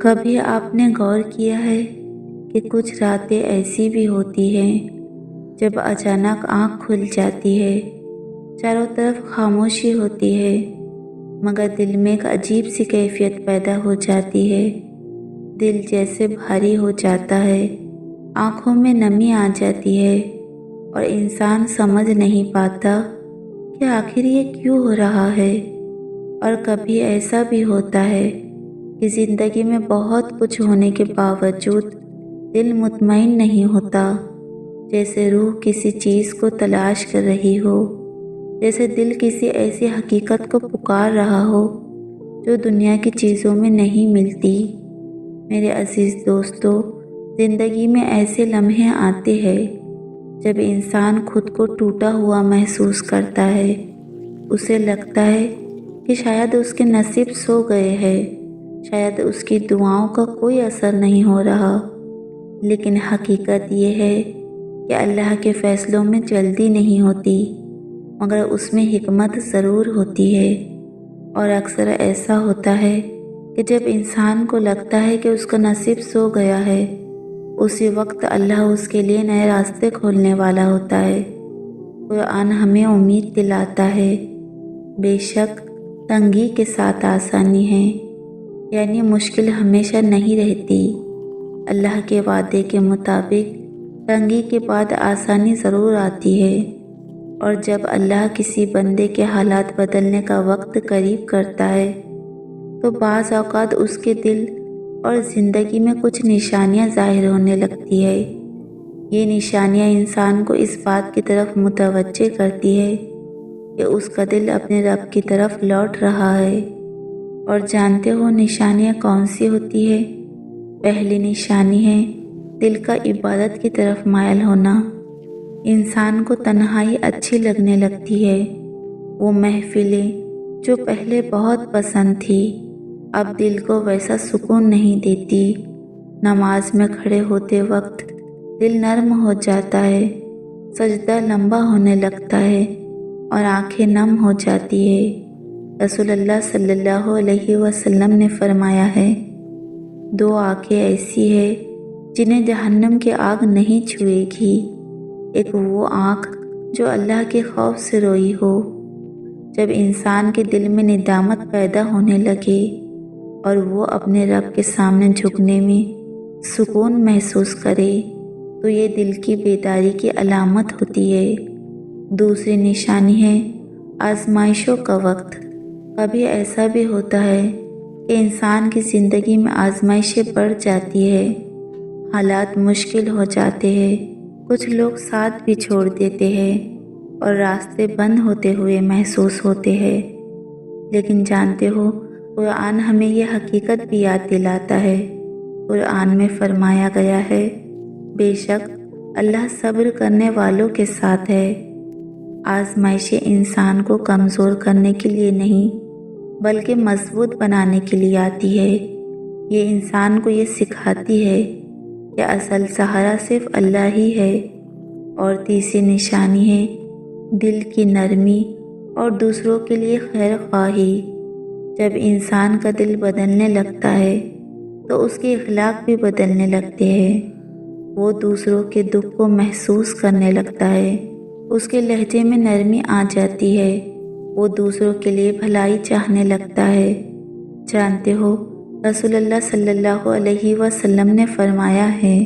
کبھی آپ نے غور کیا ہے کہ کچھ راتیں ایسی بھی ہوتی ہیں جب اچانک آنکھ کھل جاتی ہے، چاروں طرف خاموشی ہوتی ہے، مگر دل میں ایک عجیب سی کیفیت پیدا ہو جاتی ہے۔ دل جیسے بھاری ہو جاتا ہے، آنکھوں میں نمی آ جاتی ہے اور انسان سمجھ نہیں پاتا کہ آخر یہ کیوں ہو رہا ہے۔ اور کبھی ایسا بھی ہوتا ہے کہ زندگی میں بہت کچھ ہونے کے باوجود دل مطمئن نہیں ہوتا، جیسے روح کسی چیز کو تلاش کر رہی ہو، جیسے دل کسی ایسی حقیقت کو پکار رہا ہو جو دنیا کی چیزوں میں نہیں ملتی۔ میرے عزیز دوستو، زندگی میں ایسے لمحے آتے ہیں جب انسان خود کو ٹوٹا ہوا محسوس کرتا ہے۔ اسے لگتا ہے کہ شاید اس کے نصیب سو گئے ہیں، شاید اس کی دعاؤں کا کوئی اثر نہیں ہو رہا۔ لیکن حقیقت یہ ہے کہ اللہ کے فیصلوں میں جلدی نہیں ہوتی، مگر اس میں حکمت ضرور ہوتی ہے۔ اور اکثر ایسا ہوتا ہے کہ جب انسان کو لگتا ہے کہ اس کا نصیب سو گیا ہے، اسی وقت اللہ اس کے لیے نئے راستے کھولنے والا ہوتا ہے۔ قرآن ہمیں امید دلاتا ہے، بے شک تنگی کے ساتھ آسانی ہے، یعنی مشکل ہمیشہ نہیں رہتی۔ اللہ کے وعدے کے مطابق تنگی کے بعد آسانی ضرور آتی ہے، اور جب اللہ کسی بندے کے حالات بدلنے کا وقت قریب کرتا ہے تو بعض اوقات اس کے دل اور زندگی میں کچھ نشانیاں ظاہر ہونے لگتی ہے۔ یہ نشانیاں انسان کو اس بات کی طرف متوجہ کرتی ہے کہ اس کا دل اپنے رب کی طرف لوٹ رہا ہے۔ اور جانتے ہو نشانیاں کون سی ہوتی ہے؟ پہلی نشانی ہے دل کا عبادت کی طرف مائل ہونا۔ انسان کو تنہائی اچھی لگنے لگتی ہے۔ وہ محفلیں جو پہلے بہت پسند تھی اب دل کو ویسا سکون نہیں دیتی۔ نماز میں کھڑے ہوتے وقت دل نرم ہو جاتا ہے، سجدہ لمبا ہونے لگتا ہے اور آنکھیں نم ہو جاتی ہے۔ رسول اللہ صلی اللہ علیہ وسلم نے فرمایا ہے، دو آنکھیں ایسی ہیں جنہیں جہنم کی آگ نہیں چھوئے گی۔ ایک وہ آنکھ جو اللہ کے خوف سے روئی ہو۔ جب انسان کے دل میں ندامت پیدا ہونے لگے اور وہ اپنے رب کے سامنے جھکنے میں سکون محسوس کرے تو یہ دل کی بیداری کی علامت ہوتی ہے۔ دوسری نشانی ہے آزمائشوں کا وقت۔ کبھی ایسا بھی ہوتا ہے کہ انسان کی زندگی میں آزمائشیں بڑھ جاتی ہے، حالات مشکل ہو جاتے ہیں، کچھ لوگ ساتھ بھی چھوڑ دیتے ہیں اور راستے بند ہوتے ہوئے محسوس ہوتے ہیں۔ لیکن جانتے ہو قرآن ہمیں یہ حقیقت بھی یاد دلاتا ہے۔ قرآن میں فرمایا گیا ہے، بے شک اللہ صبر کرنے والوں کے ساتھ ہے۔ آزمائشیں انسان کو کمزور کرنے کے لیے نہیں بلکہ مضبوط بنانے کے لیے آتی ہے۔ یہ انسان کو یہ سکھاتی ہے کہ اصل سہارا صرف اللہ ہی ہے۔ اور تیسری نشانی ہے دل کی نرمی اور دوسروں کے لیے خیر خواہی۔ جب انسان کا دل بدلنے لگتا ہے تو اس کے اخلاق بھی بدلنے لگتے ہیں۔ وہ دوسروں کے دکھ کو محسوس کرنے لگتا ہے، اس کے لہجے میں نرمی آ جاتی ہے، وہ دوسروں کے لیے بھلائی چاہنے لگتا ہے۔ جانتے ہو رسول اللہ صلی اللہ علیہ وسلم نے فرمایا ہے،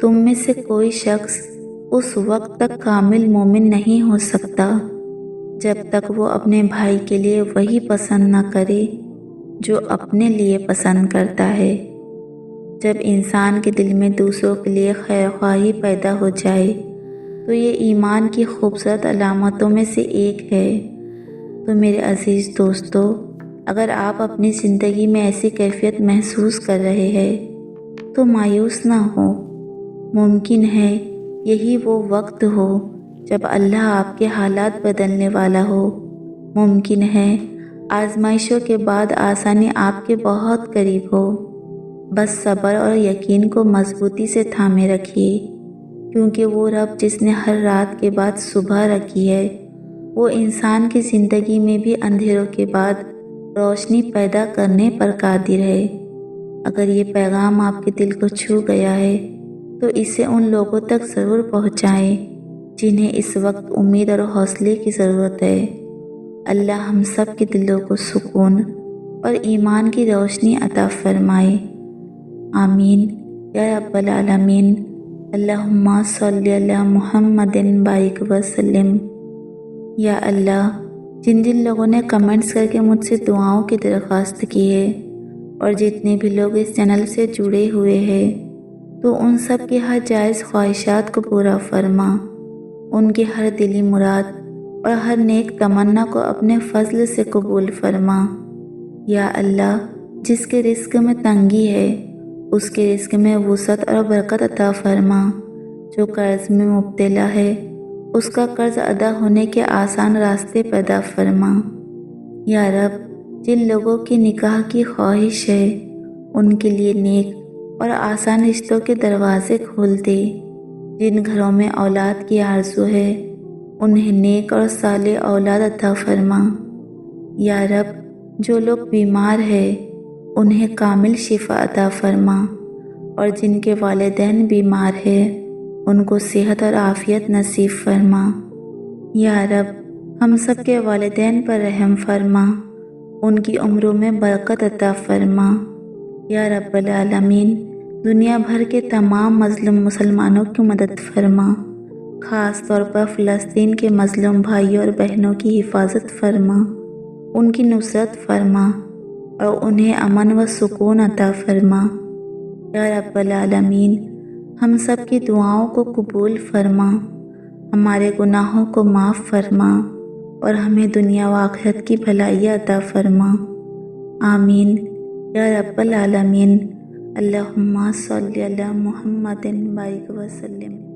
تم میں سے کوئی شخص اس وقت تک کامل مومن نہیں ہو سکتا جب تک وہ اپنے بھائی کے لیے وہی پسند نہ کرے جو اپنے لیے پسند کرتا ہے۔ جب انسان کے دل میں دوسروں کے لیے خیر خواہی پیدا ہو جائے تو یہ ایمان کی خوبصورت علامتوں میں سے ایک ہے۔ تو میرے عزیز دوستو، اگر آپ اپنی زندگی میں ایسی کیفیت محسوس کر رہے ہیں تو مایوس نہ ہو۔ ممکن ہے یہی وہ وقت ہو جب اللہ آپ کے حالات بدلنے والا ہو۔ ممکن ہے آزمائشوں کے بعد آسانی آپ کے بہت قریب ہو۔ بس صبر اور یقین کو مضبوطی سے تھامے رکھیے، کیونکہ وہ رب جس نے ہر رات کے بعد صبح رکھی ہے، وہ انسان کی زندگی میں بھی اندھیروں کے بعد روشنی پیدا کرنے پر قادر ہے۔ اگر یہ پیغام آپ کے دل کو چھو گیا ہے تو اسے ان لوگوں تک ضرور پہنچائیں جنہیں اس وقت امید اور حوصلے کی ضرورت ہے۔ اللہ ہم سب کے دلوں کو سکون اور ایمان کی روشنی عطا فرمائے، آمین یا رب العالمین۔ اللہم صلی علی محمد بارک وسلم۔ یا اللہ، جن لوگوں نے کمنٹس کر کے مجھ سے دعاؤں کی درخواست کی ہے اور جتنے بھی لوگ اس چینل سے جڑے ہوئے ہیں، تو ان سب کی ہر جائز خواہشات کو پورا فرما، ان کی ہر دلی مراد اور ہر نیک تمنا کو اپنے فضل سے قبول فرما۔ یا اللہ، جس کے رزق میں تنگی ہے اس کے رزق میں وسعت اور برکت عطا فرما، جو قرض میں مبتلا ہے اس کا قرض ادا ہونے کے آسان راستے پیدا فرما۔ یا رب، جن لوگوں کی نکاح کی خواہش ہے ان کے لیے نیک اور آسان رشتوں کے دروازے کھول دے، جن گھروں میں اولاد کی آرزو ہے انہیں نیک اور صالح اولاد عطا فرما۔ یا رب، جو لوگ بیمار ہیں انہیں کامل شفا عطا فرما، اور جن کے والدین بیمار ہیں ان کو صحت اور عافیت نصیب فرما۔ یا رب، ہم سب کے والدین پر رحم فرما، ان کی عمروں میں برکت عطا فرما۔ یا رب العالمین، دنیا بھر کے تمام مظلوم مسلمانوں کی مدد فرما، خاص طور پر فلسطین کے مظلوم بھائیوں اور بہنوں کی حفاظت فرما، ان کی نصرت فرما اور انہیں امن و سکون عطا فرما۔ یا رب العالمین، ہم سب کی دعاؤں کو قبول فرما، ہمارے گناہوں کو معاف فرما اور ہمیں دنیا و آخرت کی بھلائی عطا فرما، آمین یا رب العالمین۔ اللہم صلی علی محمد بارک وسلم۔